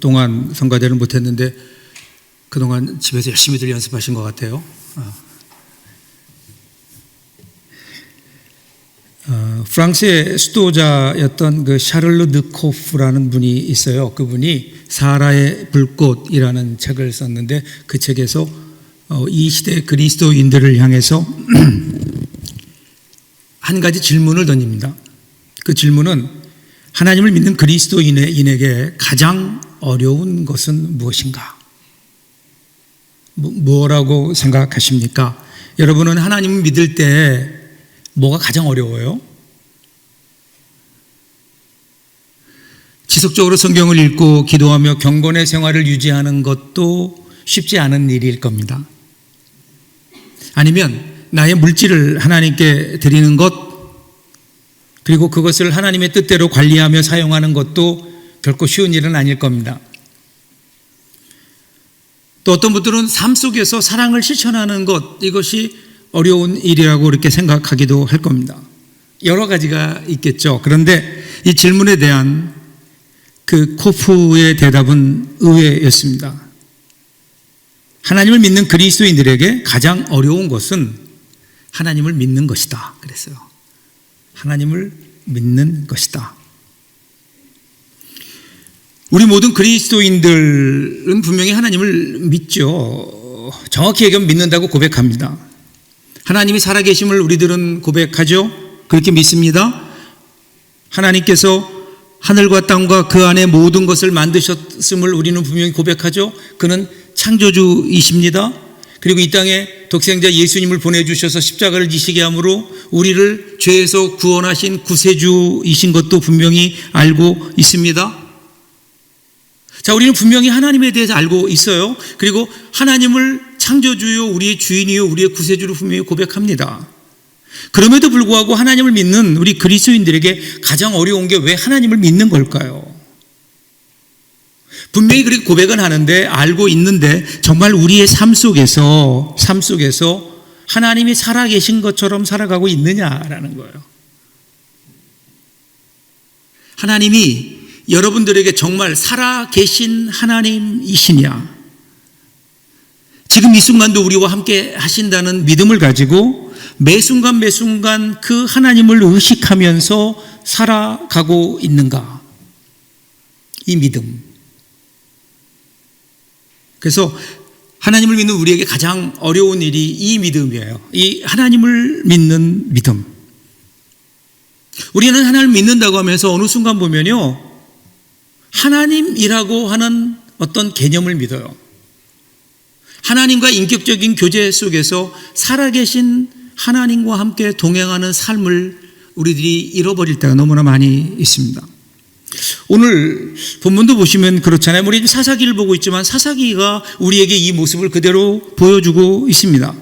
동안 성가대를 못했는데 그동안 집에서 열심히들 연습하신 것 같아요. 프랑스의 수도자였던 그 샤를르 느코프라는 분이 있어요. 그분이 사라의 불꽃이라는 책을 썼는데 그 책에서 이 시대 그리스도인들을 향해서 한 가지 질문을 던집니다. 그 질문은 하나님을 믿는 그리스도인에게 가장 어려운 것은 무엇인가? 뭐라고 생각하십니까? 여러분은 하나님을 믿을 때 뭐가 가장 어려워요? 지속적으로 성경을 읽고 기도하며 경건의 생활을 유지하는 것도 쉽지 않은 일일 겁니다. 아니면 나의 물질을 하나님께 드리는 것, 그리고 그것을 하나님의 뜻대로 관리하며 사용하는 것도 결코 쉬운 일은 아닐 겁니다. 또 어떤 분들은 삶 속에서 사랑을 실천하는 것, 이것이 어려운 일이라고 이렇게 생각하기도 할 겁니다. 여러 가지가 있겠죠. 그런데 이 질문에 대한 그 코프의 대답은 의외였습니다. 하나님을 믿는 그리스도인들에게 가장 어려운 것은 하나님을 믿는 것이다 그랬어요. 하나님을 믿는 것이다. 우리 모든 그리스도인들은 분명히 하나님을 믿죠. 정확히 얘기하면 믿는다고 고백합니다. 하나님이 살아계심을 우리들은 고백하죠. 그렇게 믿습니다. 하나님께서 하늘과 땅과 그 안에 모든 것을 만드셨음을 우리는 분명히 고백하죠. 그는 창조주이십니다. 그리고 이 땅에 독생자 예수님을 보내주셔서 십자가를 지시게 함으로 우리를 죄에서 구원하신 구세주이신 것도 분명히 알고 있습니다. 자, 우리는 분명히 하나님에 대해서 알고 있어요. 그리고 하나님을 창조주요, 우리의 주인이요, 우리의 구세주로 분명히 고백합니다. 그럼에도 불구하고 하나님을 믿는 우리 그리스도인들에게 가장 어려운 게 왜 하나님을 믿는 걸까요? 분명히 그렇게 고백은 하는데, 알고 있는데 정말 우리의 삶 속에서 하나님이 살아계신 것처럼 살아가고 있느냐라는 거예요. 하나님이 여러분들에게 정말 살아계신 하나님이시냐? 지금 이 순간도 우리와 함께 하신다는 믿음을 가지고 매 순간 매 순간 그 하나님을 의식하면서 살아가고 있는가? 이 믿음. 그래서 하나님을 믿는 우리에게 가장 어려운 일이 이 믿음이에요. 이 하나님을 믿는 믿음. 우리는 하나님을 믿는다고 하면서 어느 순간 보면요, 하나님이라고 하는 어떤 개념을 믿어요. 하나님과 인격적인 교제 속에서 살아계신 하나님과 함께 동행하는 삶을 우리들이 잃어버릴 때가 너무나 많이 있습니다. 오늘 본문도 보시면 그렇잖아요. 우리 사사기를 보고 있지만 사사기가 우리에게 이 모습을 그대로 보여주고 있습니다.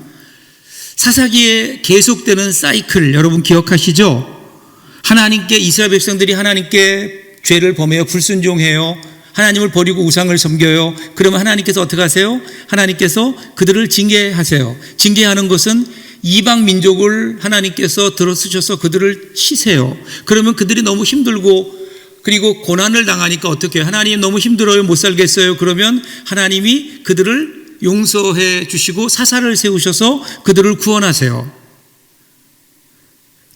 사사기에 계속되는 사이클 여러분 기억하시죠? 하나님께, 이스라엘 백성들이 하나님께 죄를 범해요. 불순종해요. 하나님을 버리고 우상을 섬겨요. 그러면 하나님께서 어떻게 하세요? 하나님께서 그들을 징계하세요. 징계하는 것은 이방 민족을 하나님께서 들어쓰셔서 그들을 치세요. 그러면 그들이 너무 힘들고 그리고 고난을 당하니까 어떻게 해요? 하나님 너무 힘들어요. 못 살겠어요. 그러면 하나님이 그들을 용서해 주시고 사사를 세우셔서 그들을 구원하세요.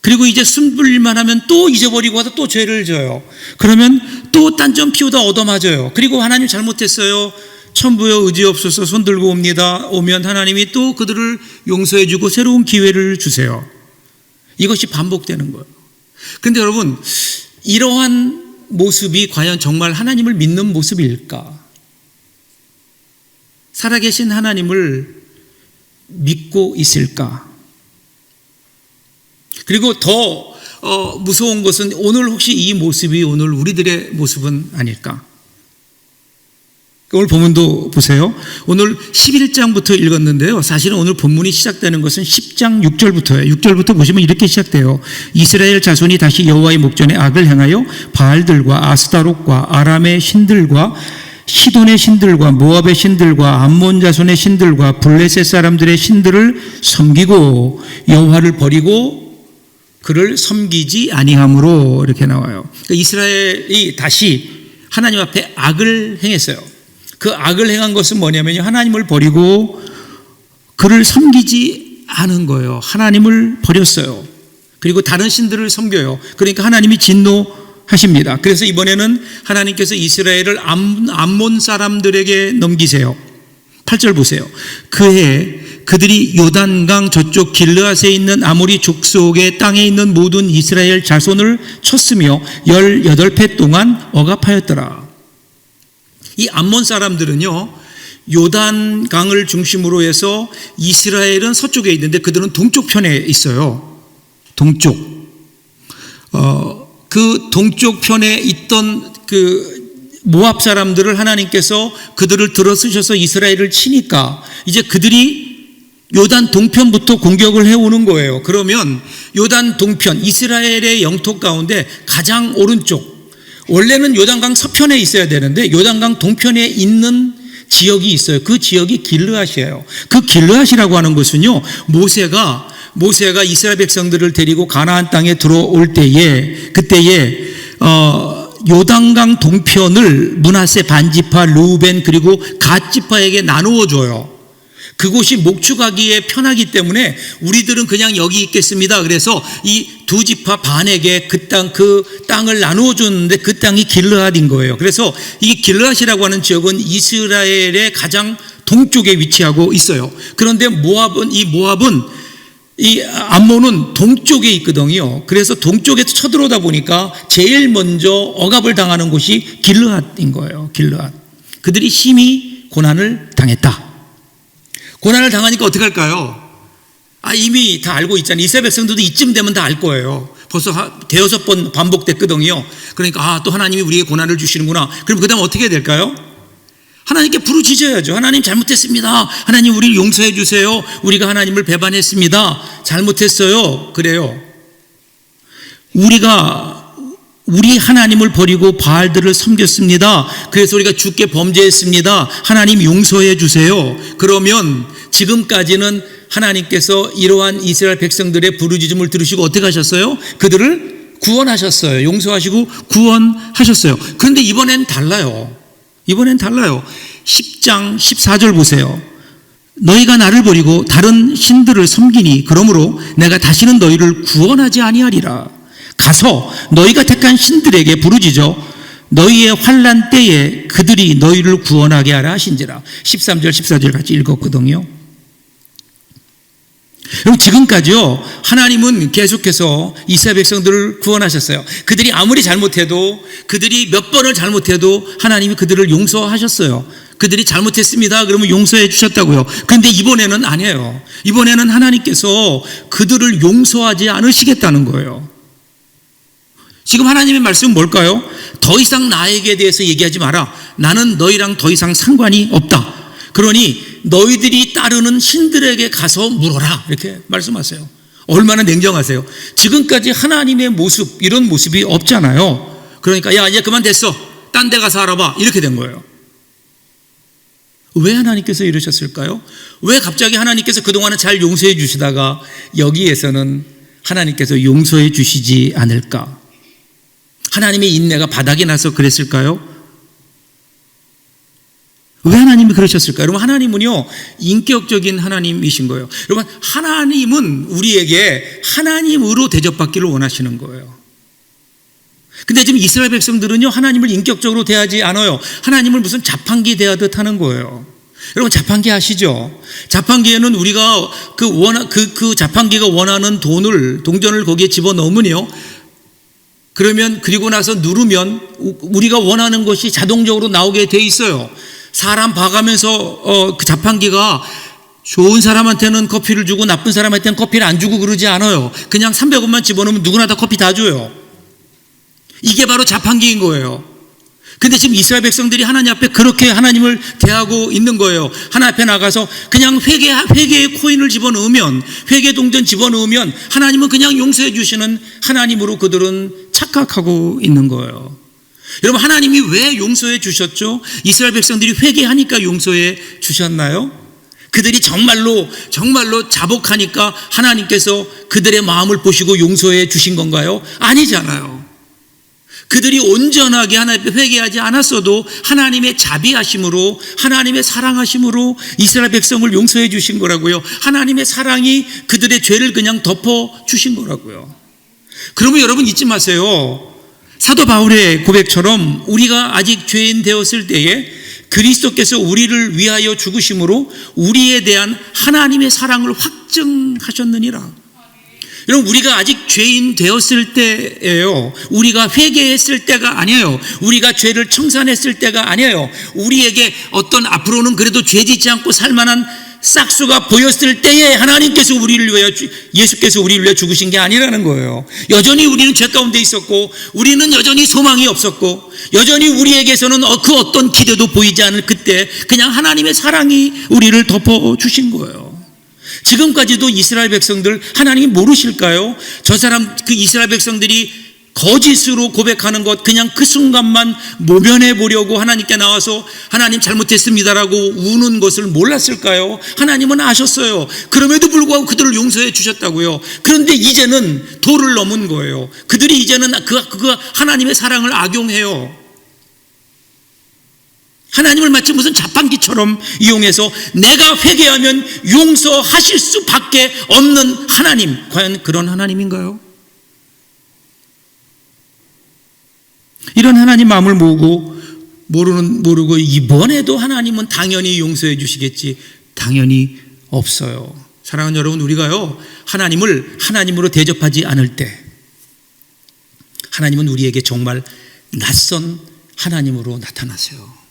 그리고 이제 숨불만 하면 또 잊어버리고 와서 또 죄를 져요. 그러면 또 딴점 피우다 얻어맞아요. 그리고 하나님 잘못했어요. 천부여 의지없어서 손들고 옵니다. 오면 하나님이 또 그들을 용서해 주고 새로운 기회를 주세요. 이것이 반복되는 거예요. 그런데 여러분, 이러한 모습이 과연 정말 하나님을 믿는 모습일까? 살아계신 하나님을 믿고 있을까? 그리고 더 무서운 것은 오늘 혹시 이 모습이 오늘 우리들의 모습은 아닐까? 오늘 본문도 보세요. 오늘 11장부터 읽었는데요. 사실은 오늘 본문이 시작되는 것은 10장 6절부터예요. 6절부터 보시면 이렇게 시작돼요. 이스라엘 자손이 다시 여호와의 목전에 악을 행하여 바알들과 아스타롯과 아람의 신들과 시돈의 신들과 모압의 신들과 암몬 자손의 신들과 블레셋 사람들의 신들을 섬기고 여호와를 버리고 그를 섬기지 아니함으로 이렇게 나와요. 그러니까 이스라엘이 다시 하나님 앞에 악을 행했어요. 그 악을 행한 것은 뭐냐면요, 하나님을 버리고 그를 섬기지 않은 거예요. 하나님을 버렸어요. 그리고 다른 신들을 섬겨요. 그러니까 하나님이 진노하십니다. 그래서 이번에는 하나님께서 이스라엘을 암몬 사람들에게 넘기세요. 8절 보세요. 그해 그들이 요단강 저쪽 길르앗에 있는 아모리 족속의 땅에 있는 모든 이스라엘 자손을 쳤으며 18해 동안 억압하였더라. 이 암몬 사람들은요, 요단강을 중심으로 해서 이스라엘은 서쪽에 있는데 그들은 동쪽 편에 있어요. 동쪽. 그 동쪽 편에 있던 그 모압 사람들을 하나님께서 그들을 들어쓰셔서 이스라엘을 치니까 이제 그들이 요단 동편부터 공격을 해오는 거예요. 그러면 요단 동편, 이스라엘의 영토 가운데 가장 오른쪽, 원래는 요단강 서편에 있어야 되는데 요단강 동편에 있는 지역이 있어요. 그 지역이 길르앗이에요. 그 길르앗이라고 하는 것은요, 모세가 이스라엘 백성들을 데리고 가나안 땅에 들어올 때에, 그때에 요단강 동편을 므낫세 반지파, 르우벤 그리고 갓 지파에게 나누어 줘요. 그곳이 목축하기에 편하기 때문에 우리들은 그냥 여기 있겠습니다. 그래서 이 두 지파 반에게 그 땅을 나누어 줬는데 그 땅이 길르앗인 거예요. 그래서 이 길르앗이라고 하는 지역은 이스라엘의 가장 동쪽에 위치하고 있어요. 그런데 이 암몬은 동쪽에 있거든요. 그래서 동쪽에서 쳐들어오다 보니까 제일 먼저 억압을 당하는 곳이 길르앗인 거예요. 길르앗. 그들이 심히 고난을 당했다. 고난을 당하니까 어떻게 할까요? 이미 다 알고 있잖아요. 이스라엘 백성들도 이쯤 되면 다 알 거예요. 벌써 대여섯 번 반복됐거든요. 그러니까 또 하나님이 우리에게 고난을 주시는구나. 그럼 그 다음 어떻게 해야 될까요? 하나님께 부르짖어야죠. 하나님 잘못했습니다. 하나님 우리를 용서해 주세요. 우리가 하나님을 배반했습니다. 잘못했어요. 그래요. 우리 하나님을 버리고 바알들을 섬겼습니다. 그래서 우리가 주께 범죄했습니다. 하나님 용서해 주세요. 그러면 지금까지는 하나님께서 이러한 이스라엘 백성들의 부르짖음을 들으시고 어떻게 하셨어요? 그들을 구원하셨어요. 용서하시고 구원하셨어요. 그런데 이번엔 달라요. 10장 14절 보세요. 너희가 나를 버리고 다른 신들을 섬기니 그러므로 내가 다시는 너희를 구원하지 아니하리라. 가서 너희가 택한 신들에게 부르짖어 너희의 환난 때에 그들이 너희를 구원하게 하라 하신지라. 13절 14절 같이 읽었거든요. 그럼 지금까지요, 하나님은 계속해서 이스라엘 백성들을 구원하셨어요. 그들이 아무리 잘못해도, 그들이 몇 번을 잘못해도 하나님이 그들을 용서하셨어요. 그들이 잘못했습니다. 그러면 용서해 주셨다고요. 그런데 이번에는 아니에요. 이번에는 하나님께서 그들을 용서하지 않으시겠다는 거예요. 지금 하나님의 말씀은 뭘까요? 더 이상 나에게 대해서 얘기하지 마라. 나는 너희랑 더 이상 상관이 없다. 그러니 너희들이 따르는 신들에게 가서 물어라. 이렇게 말씀하세요. 얼마나 냉정하세요. 지금까지 하나님의 모습, 이런 모습이 없잖아요. 그러니까 야, 이제 그만 됐어. 딴 데 가서 알아봐. 이렇게 된 거예요. 왜 하나님께서 이러셨을까요? 왜 갑자기 하나님께서 그동안은 잘 용서해 주시다가 여기에서는 하나님께서 용서해 주시지 않을까? 하나님의 인내가 바닥이 나서 그랬을까요? 왜 하나님이 그러셨을까요? 여러분, 하나님은요, 인격적인 하나님이신 거예요. 여러분, 하나님은 우리에게 하나님으로 대접받기를 원하시는 거예요. 근데 지금 이스라엘 백성들은요, 하나님을 인격적으로 대하지 않아요. 하나님을 무슨 자판기 대하듯 하는 거예요. 여러분, 자판기 아시죠? 자판기에는 우리가 그 자판기가 원하는 동전을 거기에 집어넣으면요, 그리고 나서 누르면 우리가 원하는 것이 자동적으로 나오게 돼 있어요. 사람 봐가면서 그 자판기가 좋은 사람한테는 커피를 주고 나쁜 사람한테는 커피를 안 주고 그러지 않아요. 그냥 300원만 집어넣으면 누구나 다 커피 다 줘요. 이게 바로 자판기인 거예요. 근데 지금 이스라엘 백성들이 하나님 앞에 그렇게 하나님을 대하고 있는 거예요. 하나님 앞에 나가서 그냥 회개의 코인을 집어넣으면, 회개 동전 집어넣으면 하나님은 그냥 용서해 주시는 하나님으로 그들은 착각하고 있는 거예요. 여러분, 하나님이 왜 용서해 주셨죠? 이스라엘 백성들이 회개하니까 용서해 주셨나요? 그들이 정말로 자복하니까 하나님께서 그들의 마음을 보시고 용서해 주신 건가요? 아니잖아요. 그들이 온전하게 하나님 앞에 회개하지 않았어도 하나님의 자비하심으로, 하나님의 사랑하심으로 이스라엘 백성을 용서해 주신 거라고요. 하나님의 사랑이 그들의 죄를 그냥 덮어 주신 거라고요. 그러면 여러분 잊지 마세요. 사도 바울의 고백처럼 우리가 아직 죄인 되었을 때에 그리스도께서 우리를 위하여 죽으심으로 우리에 대한 하나님의 사랑을 확증하셨느니라. 여러분, 우리가 아직 죄인 되었을 때예요. 우리가 회개했을 때가 아니에요. 우리가 죄를 청산했을 때가 아니에요. 우리에게 어떤 앞으로는 그래도 죄 짓지 않고 살만한 싹수가 보였을 때에 하나님께서 우리를 위하여, 예수께서 우리를 위하여 죽으신 게 아니라는 거예요. 여전히 우리는 죄 가운데 있었고, 우리는 여전히 소망이 없었고, 여전히 우리에게서는 그 어떤 기대도 보이지 않을 그때 그냥 하나님의 사랑이 우리를 덮어주신 거예요. 지금까지도 이스라엘 백성들 하나님이 모르실까요? 저 사람, 그 이스라엘 백성들이 거짓으로 고백하는 것, 그냥 그 순간만 모면해 보려고 하나님께 나와서 하나님 잘못했습니다라고 우는 것을 몰랐을까요? 하나님은 아셨어요. 그럼에도 불구하고 그들을 용서해 주셨다고요. 그런데 이제는 도를 넘은 거예요. 그들이 이제는 그 하나님의 사랑을 악용해요. 하나님을 마치 무슨 자판기처럼 이용해서 내가 회개하면 용서하실 수밖에 없는 하나님, 과연 그런 하나님인가요? 이런 하나님 마음을 모르고 이번에도 하나님은 당연히 용서해 주시겠지, 당연히 없어요. 사랑하는 여러분, 우리가요 하나님을 하나님으로 대접하지 않을 때 하나님은 우리에게 정말 낯선 하나님으로 나타나세요.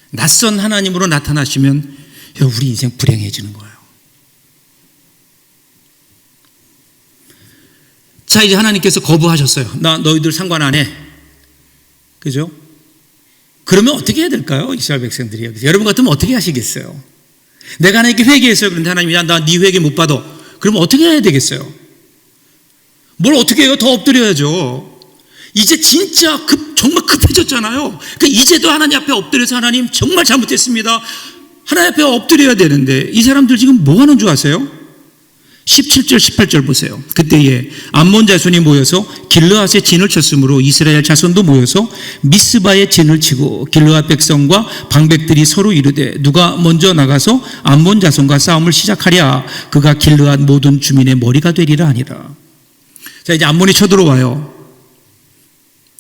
낯선 하나님으로 나타나시면 우리 인생 불행해지는 거예요. 자, 이제 하나님께서 거부하셨어요. 나 너희들 상관 안 해. 그죠? 그러면 어떻게 해야 될까요? 이스라엘 백성들이. 여러분 같으면 어떻게 하시겠어요? 내가 하나님께 회개했어요. 그런데 하나님이 나 네 회개 못 받아. 그러면 어떻게 해야 되겠어요? 뭘 어떻게 해요? 더 엎드려야죠. 이제 진짜 정말 급해졌잖아요. 그러니까 이제도 하나님 앞에 엎드려서 하나님 정말 잘못했습니다. 하나님 앞에 엎드려야 되는데 이 사람들 지금 뭐 하는 줄 아세요? 17절 18절 보세요. 그때에 암몬 자손이 모여서 길르앗에 진을 쳤으므로 이스라엘 자손도 모여서 미스바에 진을 치고 길르앗 백성과 방백들이 서로 이르되 누가 먼저 나가서 암몬 자손과 싸움을 시작하랴 그가 길르앗 모든 주민의 머리가 되리라 하니라. 자, 이제 암몬이 쳐들어와요.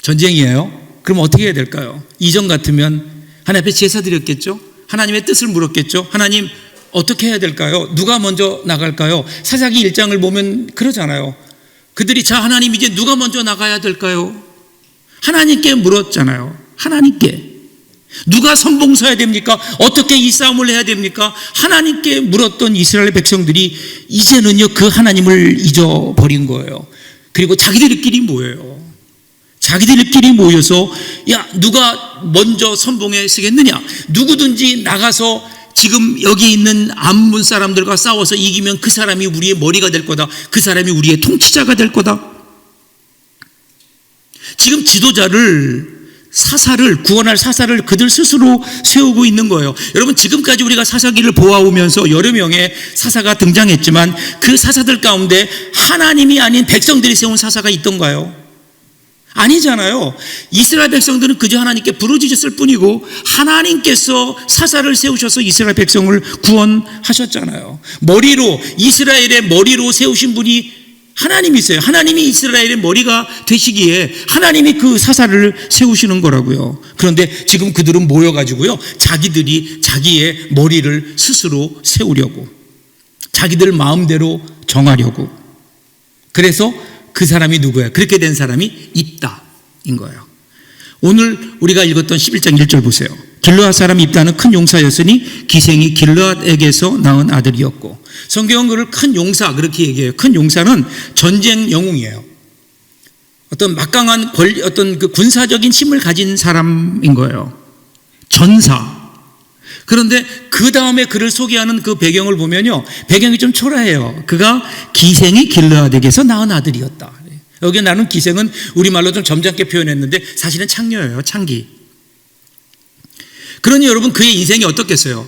전쟁이에요. 그럼 어떻게 해야 될까요? 이전 같으면 하나님 앞에 제사 드렸겠죠? 하나님의 뜻을 물었겠죠? 하나님 어떻게 해야 될까요? 누가 먼저 나갈까요? 사사기 1장을 보면 그러잖아요. 그들이 자, 하나님 이제 누가 먼저 나가야 될까요? 하나님께 물었잖아요. 하나님께. 누가 선봉 서야 됩니까? 어떻게 이 싸움을 해야 됩니까? 하나님께 물었던 이스라엘 백성들이 이제는요 그 하나님을 잊어버린 거예요. 그리고 자기들끼리 모여요. 자기들끼리 모여서 야, 누가 먼저 선봉에 서겠느냐? 누구든지 나가서 지금 여기 있는 암몬 사람들과 싸워서 이기면 그 사람이 우리의 머리가 될 거다. 그 사람이 우리의 통치자가 될 거다. 지금 사사를 구원할 사사를 그들 스스로 세우고 있는 거예요. 여러분, 지금까지 우리가 사사기를 보아오면서 여러 명의 사사가 등장했지만 그 사사들 가운데 하나님이 아닌 백성들이 세운 사사가 있던가요? 아니잖아요. 이스라엘 백성들은 그저 하나님께 부르짖었을 뿐이고 하나님께서 사사를 세우셔서 이스라엘 백성을 구원하셨잖아요. 이스라엘의 머리로 세우신 분이 하나님이세요. 하나님이 이스라엘의 머리가 되시기에 하나님이 그 사사를 세우시는 거라고요. 그런데 지금 그들은 모여가지고요 자기들이 자기의 머리를 스스로 세우려고, 자기들 마음대로 정하려고. 그래서 그 사람이 누구야? 그렇게 된 사람이 입다인 거예요. 오늘 우리가 읽었던 11장 1절 보세요. 길르앗 사람 입다는 큰 용사였으니 기생이 길르앗에게서 낳은 아들이었고, 성경은 그를 큰 용사 그렇게 얘기해요. 큰 용사는 전쟁 영웅이에요. 어떤 막강한 어떤 그 군사적인 힘을 가진 사람인 거예요. 전사. 그런데 그 다음에 그를 소개하는 그 배경을 보면요, 배경이 좀 초라해요. 그가 기생이 길르앗에게서 낳은 아들이었다. 여기 나는 기생은 우리말로 좀 점잖게 표현했는데 사실은 창녀예요. 창기. 그러니 여러분, 그의 인생이 어떻겠어요?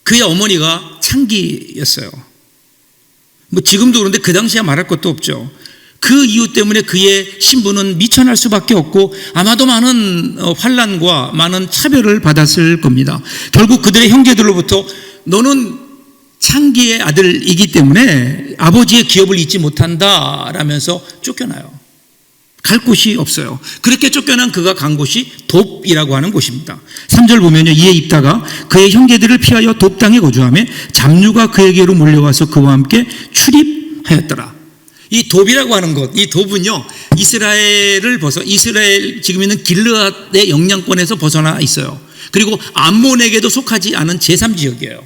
그의 어머니가 창기였어요. 뭐 지금도 그런데 그 당시에 말할 것도 없죠. 그 이유 때문에 그의 신분은 미천할 수밖에 없고 아마도 많은 환난과 많은 차별을 받았을 겁니다. 결국 그들의 형제들로부터 너는 창기의 아들이기 때문에 아버지의 기업을 잊지 못한다 라면서 쫓겨나요. 갈 곳이 없어요. 그렇게 쫓겨난 그가 간 곳이 돕이라고 하는 곳입니다. 3절 보면요, 이에 입다가 그의 형제들을 피하여 돕 땅에 거주하며 잡류가 그에게로 몰려와서 그와 함께 출입하였더라. 이 돕이라고 하는 것, 이 돕은요, 이스라엘 지금 있는 길르앗의 영향권에서 벗어나 있어요. 그리고 암몬에게도 속하지 않은 제3지역이에요.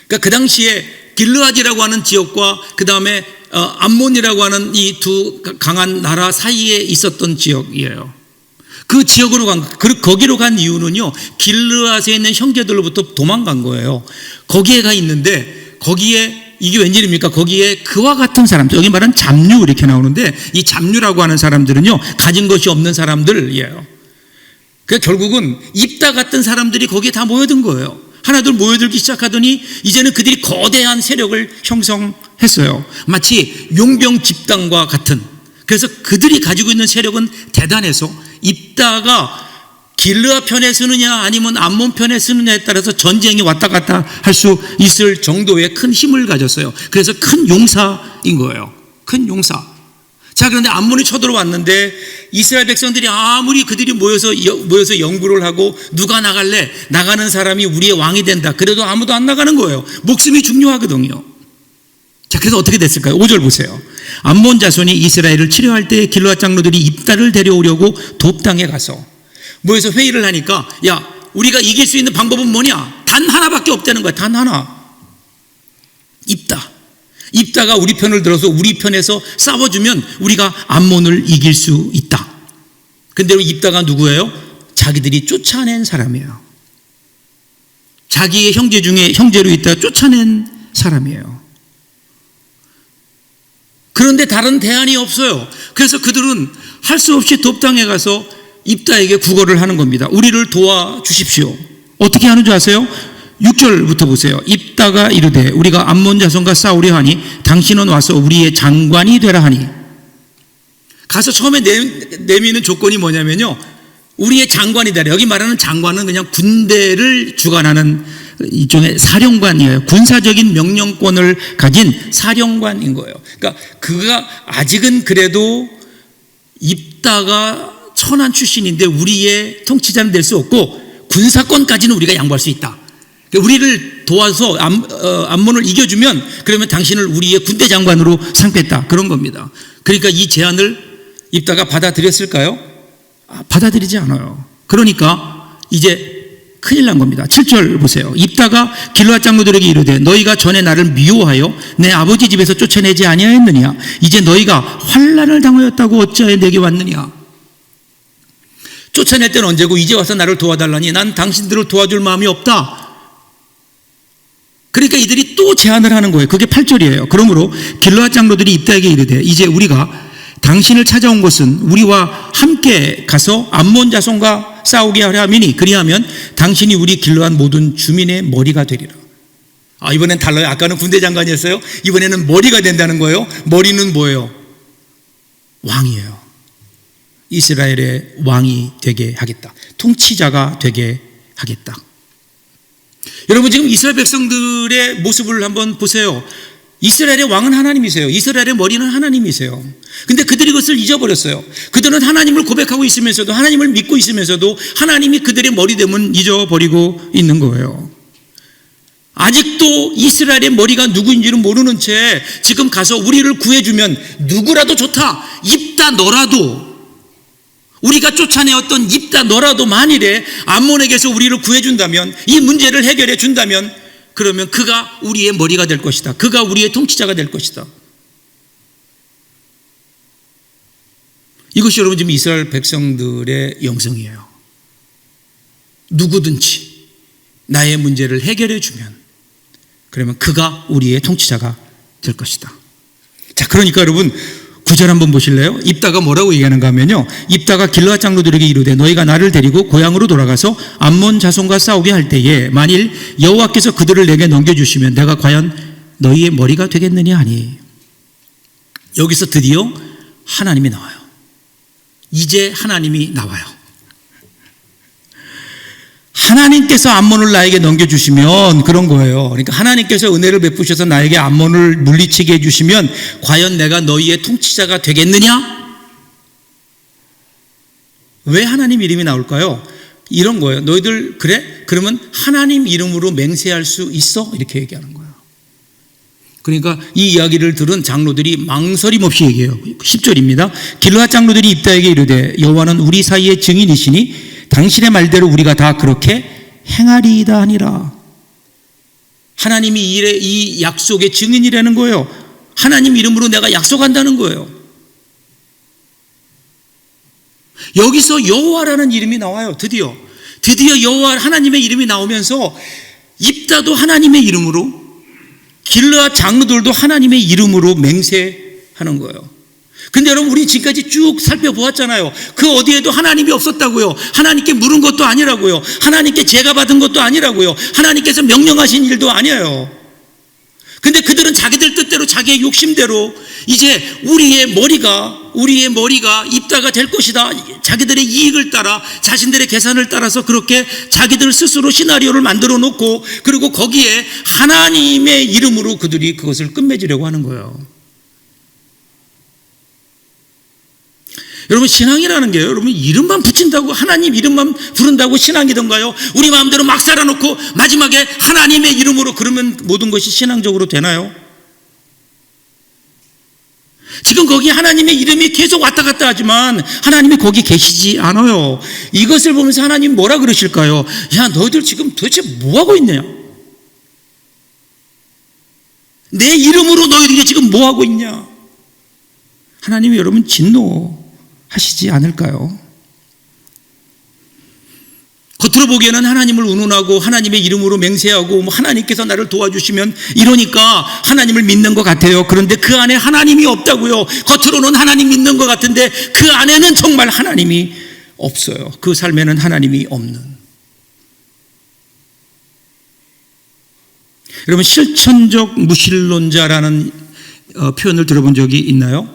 그러니까 그 당시에 길르앗이라고 하는 지역과 그 다음에 암몬이라고 하는 이 두 강한 나라 사이에 있었던 지역이에요. 그 지역으로 거기로 간 이유는요, 길르앗에 있는 형제들로부터 도망간 거예요. 거기에 가 있는데 거기에 이게 웬일입니까? 거기에 그와 같은 사람들, 여기 말하는 잡류 이렇게 나오는데 이 잡류라고 하는 사람들은요, 가진 것이 없는 사람들이에요. 그러니까 결국은 입다 같은 사람들이 거기에 다 모여든 거예요. 하나둘 모여들기 시작하더니 이제는 그들이 거대한 세력을 형성했어요. 마치 용병 집단과 같은. 그래서 그들이 가지고 있는 세력은 대단해서 입다가 길르앗 편에 쓰느냐 아니면 암몬 편에 쓰느냐에 따라서 전쟁이 왔다 갔다 할 수 있을 정도의 큰 힘을 가졌어요. 그래서 큰 용사인 거예요. 큰 용사. 자, 그런데 암몬이 쳐들어왔는데 이스라엘 백성들이 아무리 그들이 모여서 연구를 하고 누가 나갈래? 나가는 사람이 우리의 왕이 된다. 그래도 아무도 안 나가는 거예요. 목숨이 중요하거든요. 자, 그래서 어떻게 됐을까요? 5절 보세요. 암몬 자손이 이스라엘을 치료할 때 길르앗 장로들이 입다를 데려오려고 돕 땅에 가서 모여서 회의를 하니까, 야, 우리가 이길 수 있는 방법은 뭐냐? 단 하나밖에 없다는 거야. 단 하나. 입다가 우리 편을 들어서 우리 편에서 싸워주면 우리가 암몬을 이길 수 있다. 근데 입다가 누구예요? 자기들이 쫓아낸 사람이에요. 자기의 형제 중에 형제로 있다가 쫓아낸 사람이에요. 그런데 다른 대안이 없어요. 그래서 그들은 할 수 없이 돕 땅에 가서 입다에게 구걸을 하는 겁니다. 우리를 도와주십시오. 어떻게 하는 줄 아세요? 6절부터 보세요. 입다가 이르되 우리가 암몬 자손과 싸우려 하니 당신은 와서 우리의 장관이 되라 하니. 가서 처음에 내미는 조건이 뭐냐면요, 우리의 장관이 되라. 여기 말하는 장관은 그냥 군대를 주관하는 일종의 사령관이에요. 군사적인 명령권을 가진 사령관인 거예요. 그러니까 그가 아직은 그래도 입다가 천한 출신인데 우리의 통치자는 될 수 없고 군사권까지는 우리가 양보할 수 있다. 우리를 도와서 암몬을 이겨주면 그러면 당신을 우리의 군대 장관으로 삼겠다. 그런 겁니다. 그러니까 이 제안을 입다가 받아들였을까요? 받아들이지 않아요. 그러니까 이제 큰일 난 겁니다. 7절 보세요. 입다가 길르앗 장로들에게 이르되 너희가 전에 나를 미워하여 내 아버지 집에서 쫓아내지 아니하였느냐? 이제 너희가 환난을 당하였다고 어찌하여 내게 왔느냐? 쫓아낼 때는 언제고 이제 와서 나를 도와달라니 난 당신들을 도와줄 마음이 없다. 그러니까 이들이 또 제안을 하는 거예요. 그게 8절이에요. 그러므로 길르앗 장로들이 입다에게 이르되 이제 우리가 당신을 찾아온 것은 우리와 함께 가서 암몬 자손과 싸우게 하려 함이니 그리하면 당신이 우리 길르앗 모든 주민의 머리가 되리라. 이번엔 달라요. 아까는 군대 장관이었어요. 이번에는 머리가 된다는 거예요. 머리는 뭐예요? 왕이에요. 이스라엘의 왕이 되게 하겠다. 통치자가 되게 하겠다. 여러분 지금 이스라엘 백성들의 모습을 한번 보세요. 이스라엘의 왕은 하나님이세요. 이스라엘의 머리는 하나님이세요. 근데 그들이 그것을 잊어버렸어요. 그들은 하나님을 고백하고 있으면서도 하나님을 믿고 있으면서도 하나님이 그들의 머리됨은 잊어버리고 있는 거예요. 아직도 이스라엘의 머리가 누구인지는 모르는 채 지금 가서 우리를 구해주면 누구라도 좋다. 입다 너라도 우리가 쫓아내었던 입다 너라도 만일에 암몬에게서 우리를 구해준다면 이 문제를 해결해 준다면 그러면 그가 우리의 머리가 될 것이다. 그가 우리의 통치자가 될 것이다. 이것이 여러분 지금 이스라엘 백성들의 영성이에요. 누구든지 나의 문제를 해결해 주면 그러면 그가 우리의 통치자가 될 것이다. 자, 그러니까 여러분 9절 한번 보실래요? 입다가 뭐라고 얘기하는가 하면요, 입다가 길르앗 장로들에게 이르되 너희가 나를 데리고 고향으로 돌아가서 암몬 자손과 싸우게 할 때에 만일 여호와께서 그들을 내게 넘겨주시면 내가 과연 너희의 머리가 되겠느냐 하니. 여기서 드디어 하나님이 나와요. 이제 하나님이 나와요. 하나님께서 암몬을 나에게 넘겨주시면 그런 거예요. 그러니까 하나님께서 은혜를 베푸셔서 나에게 암몬을 물리치게 해주시면 과연 내가 너희의 통치자가 되겠느냐? 왜 하나님 이름이 나올까요? 이런 거예요. 너희들 그래? 그러면 하나님 이름으로 맹세할 수 있어? 이렇게 얘기하는 거예요. 그러니까 이 이야기를 들은 장로들이 망설임 없이 얘기해요. 10절입니다. 길르앗 장로들이 입다에게 이르되 여호와는 우리 사이의 증인이시니 당신의 말대로 우리가 다 그렇게 행하리이다 하니라. 하나님이 이 약속의 증인이라는 거예요. 하나님 이름으로 내가 약속한다는 거예요. 여기서 여호와라는 이름이 나와요. 드디어 여호와 하나님의 이름이 나오면서 입다도 하나님의 이름으로, 길르앗 장로들도 하나님의 이름으로 맹세하는 거예요. 근데 여러분, 우리 지금까지 쭉 살펴보았잖아요. 그 어디에도 하나님이 없었다고요. 하나님께 물은 것도 아니라고요. 하나님께 제가 받은 것도 아니라고요. 하나님께서 명령하신 일도 아니에요. 근데 그들은 자기들 뜻대로, 자기의 욕심대로 이제 우리의 머리가 입다가 될 것이다, 자기들의 이익을 따라, 자신들의 계산을 따라서 그렇게 자기들 스스로 시나리오를 만들어 놓고, 그리고 거기에 하나님의 이름으로 그들이 그것을 끝맺으려고 하는 거예요. 여러분, 신앙이라는 게요, 여러분, 이름만 붙인다고, 하나님 이름만 부른다고 신앙이던가요? 우리 마음대로 막 살아놓고 마지막에 하나님의 이름으로 그러면 모든 것이 신앙적으로 되나요? 지금 거기 하나님의 이름이 계속 왔다 갔다 하지만 하나님이 거기 계시지 않아요. 이것을 보면서 하나님 뭐라 그러실까요? 야, 너희들 지금 도대체 뭐하고 있냐? 내 이름으로 너희들이 지금 뭐하고 있냐? 하나님이 여러분 진노하시지 않을까요? 겉으로 보기에는 하나님을 운운하고 하나님의 이름으로 맹세하고 하나님께서 나를 도와주시면 이러니까 하나님을 믿는 것 같아요. 그런데 그 안에 하나님이 없다고요. 겉으로는 하나님 믿는 것 같은데 그 안에는 정말 하나님이 없어요. 그 삶에는 하나님이 없는. 여러분, 실천적 무신론자라는 표현을 들어본 적이 있나요?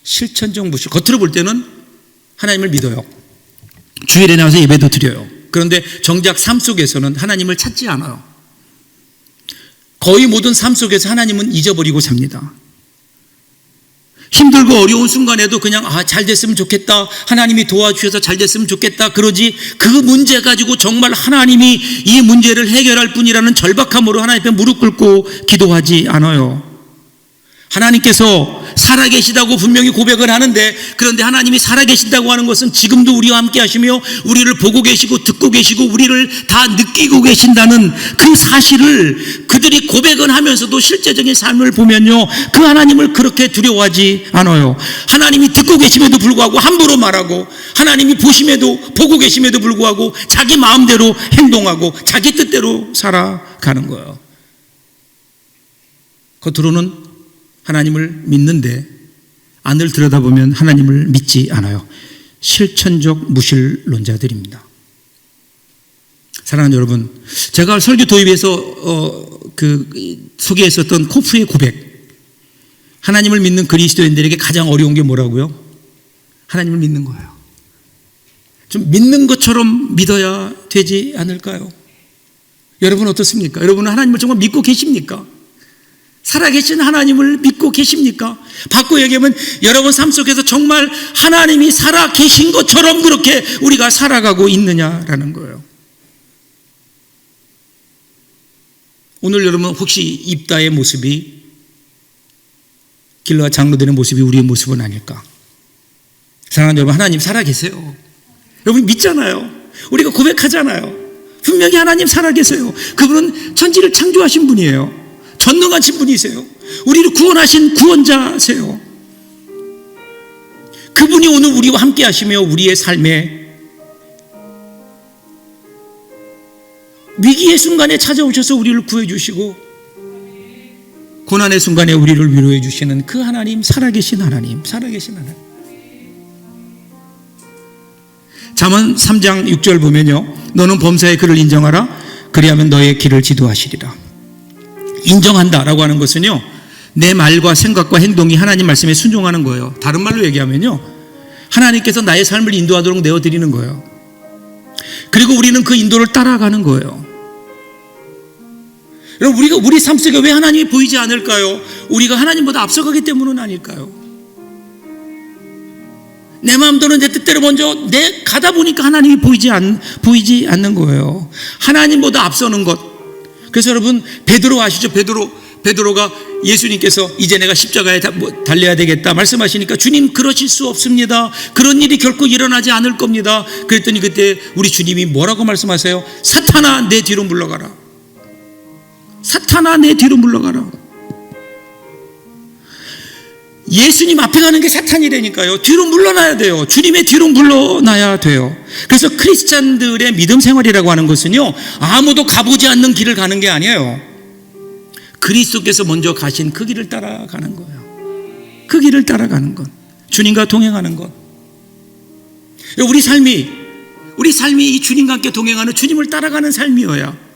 실천적 무신. 겉으로 볼 때는 하나님을 믿어요. 주일에 나와서 예배도 드려요. 그런데 정작 삶 속에서는 하나님을 찾지 않아요. 거의 모든 삶 속에서 하나님은 잊어버리고 삽니다. 힘들고 어려운 순간에도 그냥 잘 됐으면 좋겠다, 하나님이 도와주셔서 잘 됐으면 좋겠다 그러지, 그 문제 가지고 정말 하나님이 이 문제를 해결할 뿐이라는 절박함으로 하나님 앞에 무릎 꿇고 기도하지 않아요. 하나님께서 살아계시다고 분명히 고백을 하는데, 그런데 하나님이 살아계신다고 하는 것은 지금도 우리와 함께 하시며 우리를 보고 계시고 듣고 계시고 우리를 다 느끼고 계신다는 그 사실을 그들이 고백은 하면서도 실제적인 삶을 보면요, 그 하나님을 그렇게 두려워하지 않아요. 하나님이 듣고 계심에도 불구하고 함부로 말하고, 하나님이 보고 계심에도 불구하고 자기 마음대로 행동하고 자기 뜻대로 살아가는 거예요. 겉으로는 하나님을 믿는데 안을 들여다보면 하나님을 믿지 않아요. 실천적 무신론자들입니다. 사랑하는 여러분, 제가 설교 도입에서 소개했었던 코프의 고백, 하나님을 믿는 그리스도인들에게 가장 어려운 게 뭐라고요? 하나님을 믿는 거예요. 좀 믿는 것처럼 믿어야 되지 않을까요? 여러분 어떻습니까? 여러분은 하나님을 정말 믿고 계십니까? 살아계신 하나님을 믿고 계십니까? 바꿔 얘기하면 여러분 삶 속에서 정말 하나님이 살아계신 것처럼 그렇게 우리가 살아가고 있느냐라는 거예요. 오늘 여러분 혹시 입다의 모습이, 길르앗 장로들의 모습이 우리의 모습은 아닐까? 사랑하는 여러분, 하나님 살아계세요. 여러분 믿잖아요. 우리가 고백하잖아요. 분명히 하나님 살아계세요. 그분은 천지를 창조하신 분이에요. 전능하신 분이세요. 우리를 구원하신 구원자세요. 그분이 오늘 우리와 함께 하시며 우리의 삶에 위기의 순간에 찾아오셔서 우리를 구해주시고 고난의 순간에 우리를 위로해 주시는 그 하나님, 살아계신 하나님. 잠언 3장 6절 보면요, 너는 범사의 그를 인정하라. 그리하면 너의 길을 지도하시리라. 인정한다라고 하는 것은요, 내 말과 생각과 행동이 하나님 말씀에 순종하는 거예요. 다른 말로 얘기하면요, 하나님께서 나의 삶을 인도하도록 내어드리는 거예요. 그리고 우리는 그 인도를 따라가는 거예요. 여러분, 우리가 우리 삶 속에 왜 하나님이 보이지 않을까요? 우리가 하나님보다 앞서가기 때문은 아닐까요? 내 마음대로 내 뜻대로 먼저 가다 보니까 하나님이 보이지 않는 거예요. 하나님보다 앞서는 것. 그래서 여러분, 베드로 아시죠? 베드로가 예수님께서 이제 내가 십자가에 달려야 되겠다 말씀하시니까, 주님 그러실 수 없습니다. 그런 일이 결코 일어나지 않을 겁니다. 그랬더니 그때 우리 주님이 뭐라고 말씀하세요? 사탄아, 내 뒤로 물러가라. 사탄아, 내 뒤로 물러가라. 예수님 앞에 가는 게 사탄이라니까요. 뒤로 물러나야 돼요. 주님의 뒤로 물러나야 돼요. 그래서 크리스찬들의 믿음 생활이라고 하는 것은요, 아무도 가보지 않는 길을 가는 게 아니에요. 그리스도께서 먼저 가신 그 길을 따라가는 거예요. 그 길을 따라가는 것, 주님과 동행하는 것. 우리 삶이 이 주님과 함께 동행하는, 주님을 따라가는 삶이어야.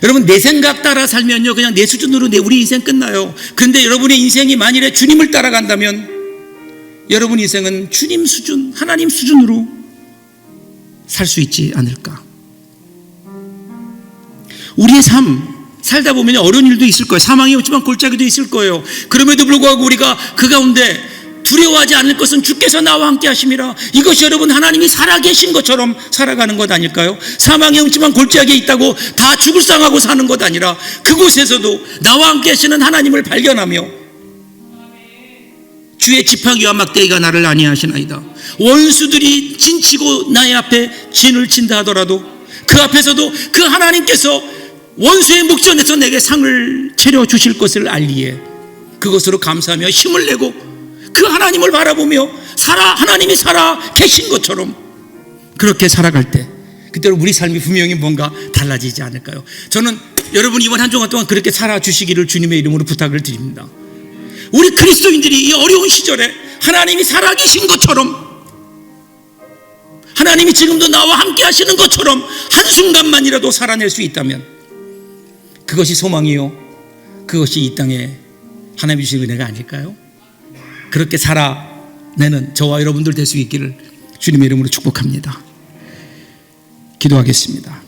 여러분, 내 생각 따라 살면요, 그냥 내 수준으로 우리 인생 끝나요. 그런데 여러분의 인생이 만일에 주님을 따라간다면 여러분 인생은 주님 수준, 하나님 수준으로 살 수 있지 않을까. 우리의 삶 살다 보면 어려운 일도 있을 거예요. 사망이 없지만 골짜기도 있을 거예요. 그럼에도 불구하고 우리가 그 가운데 두려워하지 않을 것은 주께서 나와 함께 하심이라. 이것이 여러분 하나님이 살아계신 것처럼 살아가는 것 아닐까요? 사망이 없지만 골짜기에 있다고 다 죽을 상하고 사는 것 아니라, 그곳에서도 나와 함께 하시는 하나님을 발견하며, 주의 지팡이와 막대기가 나를 안위하시나이다. 원수들이 진치고 나의 앞에 진을 친다 하더라도 그 앞에서도 그 하나님께서 원수의 목전에서 내게 상을 차려주실 것을 알리에 그것으로 감사하며 힘을 내고 그 하나님을 바라보며 하나님이 살아 계신 것처럼 그렇게 살아갈 때, 그때로 우리 삶이 분명히 뭔가 달라지지 않을까요? 저는 여러분 이번 한 주간 동안 그렇게 살아주시기를 주님의 이름으로 부탁을 드립니다. 우리 그리스도인들이 이 어려운 시절에 하나님이 살아계신 것처럼, 하나님이 지금도 나와 함께 하시는 것처럼 한순간만이라도 살아낼 수 있다면 그것이 소망이요, 그것이 이 땅에 하나님이 주신 은혜가 아닐까요? 그렇게 살아내는 저와 여러분들 될 수 있기를 주님의 이름으로 축복합니다. 기도하겠습니다.